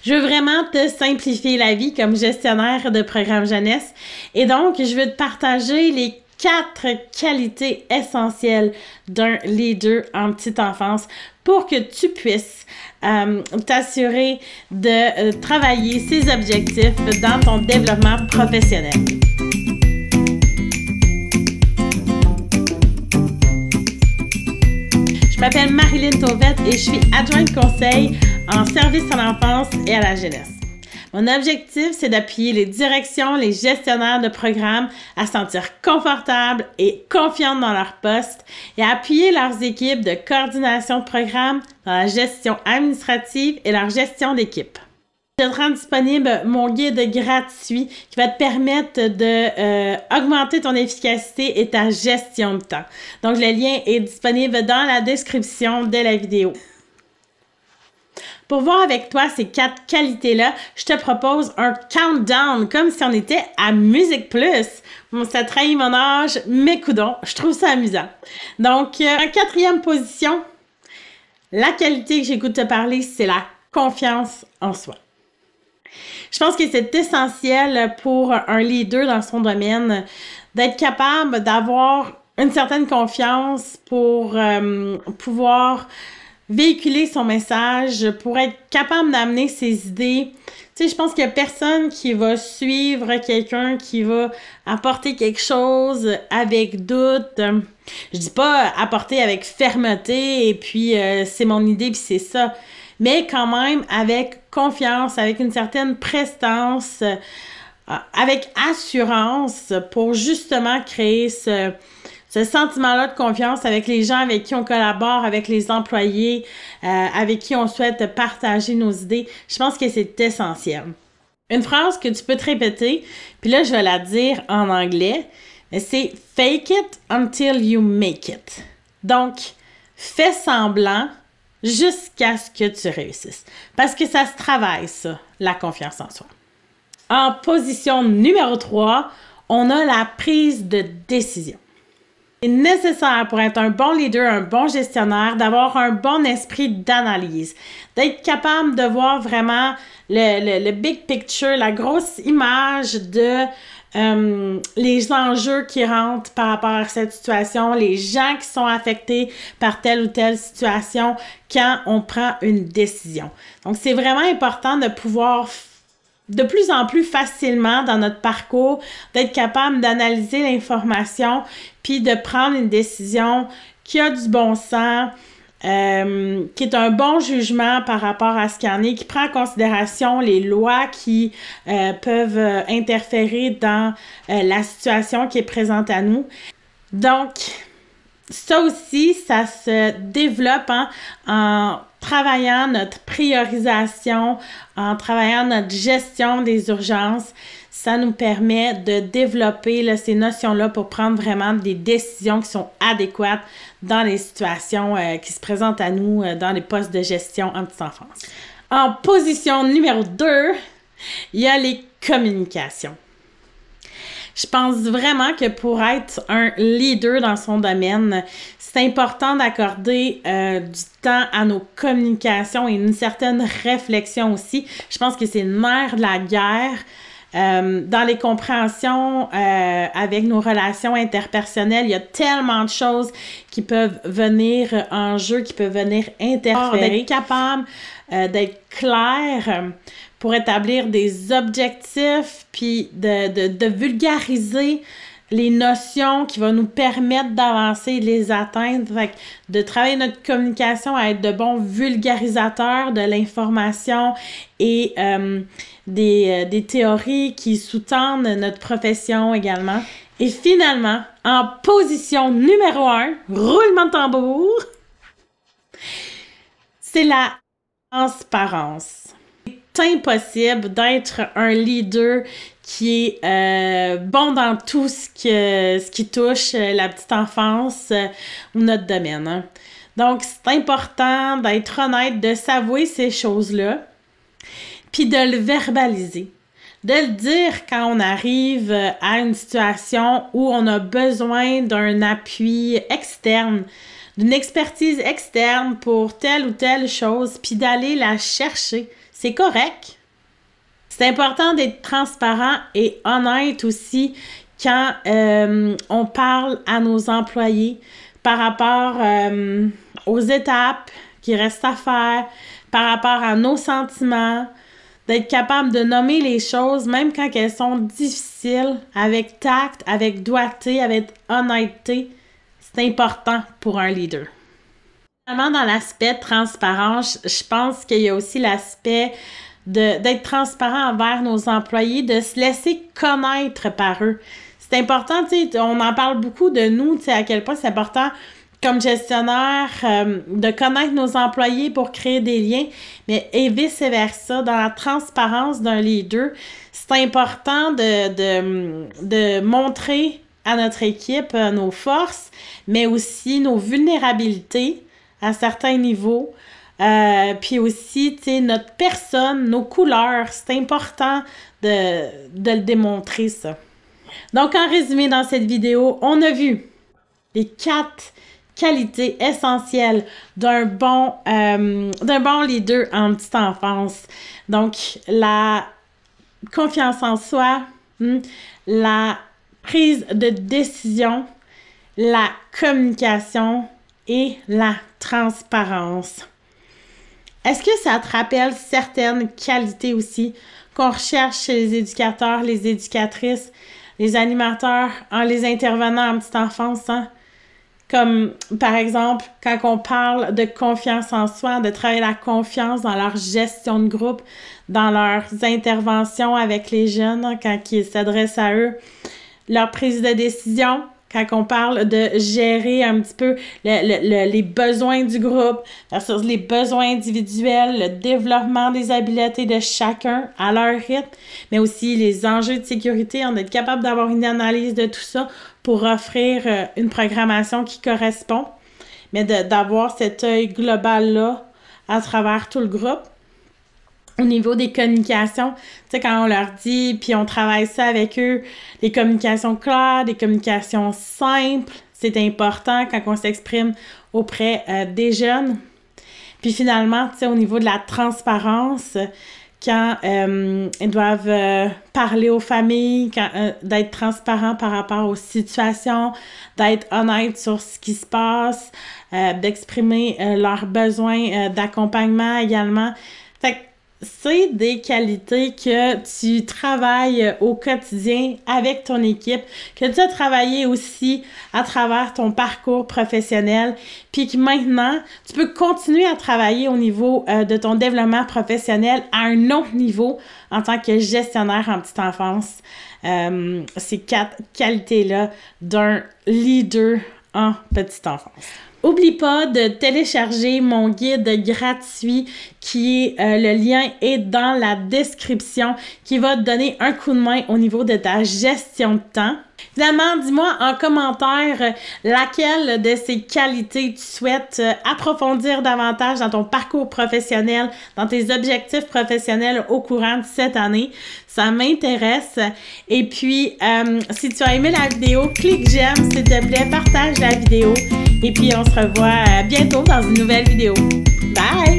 Je veux vraiment te simplifier la vie comme gestionnaire de programme jeunesse et donc je veux te partager les 4 qualités essentielles d'un leader en petite enfance pour que tu puisses t'assurer de travailler ces objectifs dans ton développement professionnel. Je m'appelle Marilyn Tauvette et je suis adjointe conseil en service à l'enfance et à la jeunesse. Mon objectif, c'est d'appuyer les directions, les gestionnaires de programmes à se sentir confortables et confiantes dans leur poste et à appuyer leurs équipes de coordination de programmes dans la gestion administrative et leur gestion d'équipe. Je te rends disponible mon guide gratuit qui va te permettre d'augmenter ton efficacité et ta gestion de temps. Donc, le lien est disponible dans la description de la vidéo. Pour voir avec toi ces 4 qualités-là, je te propose un countdown, comme si on était à Musique Plus. Bon, ça trahit mon âge, mais coudonc, je trouve ça amusant. Donc, en 4e position, la qualité que j'écoute te parler, c'est la confiance en soi. Je pense que c'est essentiel pour un leader dans son domaine d'être capable d'avoir une certaine confiance pour pouvoir véhiculer son message, pour être capable d'amener ses idées. Tu sais, je pense qu'il n'y a personne qui va suivre quelqu'un qui va apporter quelque chose avec doute. Je dis pas apporter avec fermeté et puis c'est mon idée puis c'est ça. Mais quand même avec confiance, avec une certaine prestance, avec assurance pour justement créer ce sentiment-là de confiance avec les gens avec qui on collabore, avec les employés, avec qui on souhaite partager nos idées. Je pense que c'est essentiel. Une phrase que tu peux te répéter, puis là, je vais la dire en anglais, c'est « fake it until you make it ». Donc, fais semblant jusqu'à ce que tu réussisses. Parce que ça se travaille, ça, la confiance en soi. En position numéro 3, on a la prise de décision. C'est nécessaire pour être un bon leader, un bon gestionnaire, d'avoir un bon esprit d'analyse, d'être capable de voir vraiment le big picture, la grosse image de les enjeux qui rentrent par rapport à cette situation, les gens qui sont affectés par telle ou telle situation quand on prend une décision. Donc, c'est vraiment important de pouvoir de plus en plus facilement dans notre parcours, d'être capable d'analyser l'information puis de prendre une décision qui a du bon sens, qui est un bon jugement par rapport à ce qu'il y en est, qui prend en considération les lois qui peuvent interférer dans la situation qui est présente à nous. Donc, ça aussi, ça se développe en travaillant notre priorisation, en travaillant notre gestion des urgences. Ça nous permet de développer là, ces notions-là pour prendre vraiment des décisions qui sont adéquates dans les situations qui se présentent à nous dans les postes de gestion en petite enfance. En position numéro 2, il y a les communications. Je pense vraiment que pour être un leader dans son domaine, c'est important d'accorder du temps à nos communications et une certaine réflexion aussi. Je pense que c'est le nerf de la guerre. Dans les compréhensions avec nos relations interpersonnelles, il y a tellement de choses qui peuvent venir en jeu, qui peuvent venir interférer. D'être capable d'être clair pour établir des objectifs, puis de vulgariser les notions qui vont nous permettre d'avancer et de les atteindre. Fait que de travailler notre communication à être de bons vulgarisateurs de l'information et des théories qui sous-tendent notre profession également. Et finalement, en position numéro 1, roulement de tambour, c'est la transparence. C'est impossible d'être un leader qui est bon dans tout ce qui touche la petite enfance ou notre domaine. Hein. Donc, c'est important d'être honnête, de s'avouer ces choses-là, puis de le verbaliser. De le dire quand on arrive à une situation où on a besoin d'un appui externe, d'une expertise externe pour telle ou telle chose, puis d'aller la chercher. c'est correct. C'est important d'être transparent et honnête aussi quand on parle à nos employés par rapport aux étapes qui restent à faire, par rapport à nos sentiments, d'être capable de nommer les choses, même quand elles sont difficiles, avec tact, avec doigté, avec honnêteté. C'est important pour un leader. Finalement, dans l'aspect de transparence, je pense qu'il y a aussi l'aspect d'être transparent envers nos employés, de se laisser connaître par eux. C'est important, tu sais, on en parle beaucoup de nous, tu sais, à quel point c'est important comme gestionnaire de connaître nos employés pour créer des liens, mais et vice-versa, dans la transparence d'un leader, c'est important de montrer à notre équipe nos forces, mais aussi nos vulnérabilités à certains niveaux. Puis aussi, tu sais, notre personne, nos couleurs, c'est important de le démontrer, ça. Donc, en résumé, dans cette vidéo, on a vu les 4 qualités essentielles d'un bon leader en petite enfance. Donc, la confiance en soi, la prise de décision, la communication et la transparence. Est-ce que ça te rappelle certaines qualités aussi qu'on recherche chez les éducateurs, les éducatrices, les animateurs, les intervenants en petite enfance, hein? Comme, par exemple, quand on parle de confiance en soi, de travailler la confiance dans leur gestion de groupe, dans leurs interventions avec les jeunes, hein, quand ils s'adressent à eux, leur prise de décision, quand on parle de gérer un petit peu les besoins du groupe versus les besoins individuels, le développement des habiletés de chacun à leur rythme, mais aussi les enjeux de sécurité, on est capable d'avoir une analyse de tout ça pour offrir une programmation qui correspond, mais d'avoir cet œil global-là à travers tout le groupe. Au niveau des communications, tu sais, quand on leur dit, puis on travaille ça avec eux, des communications claires, des communications simples, c'est important quand on s'exprime auprès des jeunes. Puis finalement, tu sais, au niveau de la transparence, quand ils doivent parler aux familles, d'être transparent par rapport aux situations, d'être honnête sur ce qui se passe, d'exprimer leurs besoins d'accompagnement également. Fait que c'est des qualités que tu travailles au quotidien avec ton équipe, que tu as travaillé aussi à travers ton parcours professionnel, puis que maintenant, tu peux continuer à travailler au niveau de ton développement professionnel à un autre niveau en tant que gestionnaire en petite enfance. Ces 4 qualités-là d'un leader en petite enfance. Oublie pas de télécharger mon guide gratuit qui est, le lien est dans la description, qui va te donner un coup de main au niveau de ta gestion de temps. Finalement, dis-moi en commentaire laquelle de ces qualités tu souhaites approfondir davantage dans ton parcours professionnel, dans tes objectifs professionnels au courant de cette année. Ça m'intéresse. Et puis, si tu as aimé la vidéo, clique j'aime, s'il te plaît, partage la vidéo. Et puis, on se revoit bientôt dans une nouvelle vidéo. Bye!